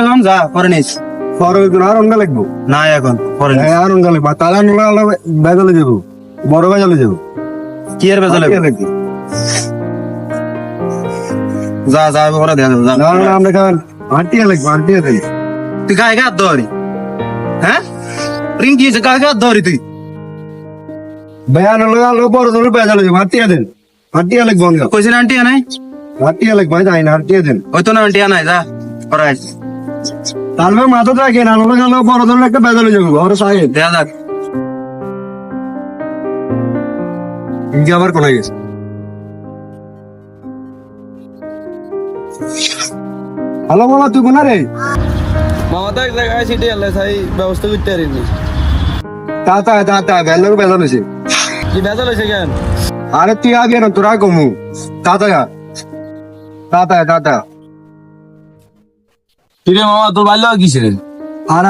এখন যা পরে নিস। পরে আর অঙ্গা লাগবো না এখন পরে নিস। আর অঙ্গা লাগবো তাহলে আমরা বেজালে যাবো বড় বেজালে যাবো কি আর বেজালে লাগবে যা যা পরে দেখা যাবে, যা। না না আমরা খান হাঁটিয়ে লাগবো হাঁটিয়ে দেন তুই গায়ে গায়ে ধরি, হ্যাঁ রিঙ্কি গায়ে গায়ে ধরি তুই। বেয়ান হলো বড় ধরে বেজালে যাবো হাঁটিয়ে দেন হাঁটিয়ে লাগবো অঙ্গা কইছেন আন্টি নাই, হাঁটিয়ে লাগবো যাই না হাঁটিয়ে দেন ওই তো না আন্টি নাই, যা পরে আইস। তারপর মাথা থাকে না হলো গেল বড় ধরে একটা বেজালে যাবো ওর সাহেব দেখা যাক। ইনকে আবার কোথায় গেছে হ্যালো মামা তুই কোনা রে মামা তো এক জায়গায় সিটি আল্লাহ সাই ব্যবস্থা করতে পারিনি। তা বেলার বেজাল হয়েছে কি ভেজাল হয়েছে কেন? আরে তুই আগে না তোরা কমু তাতা কিরে মামা তোর বাল্য কিসের? আর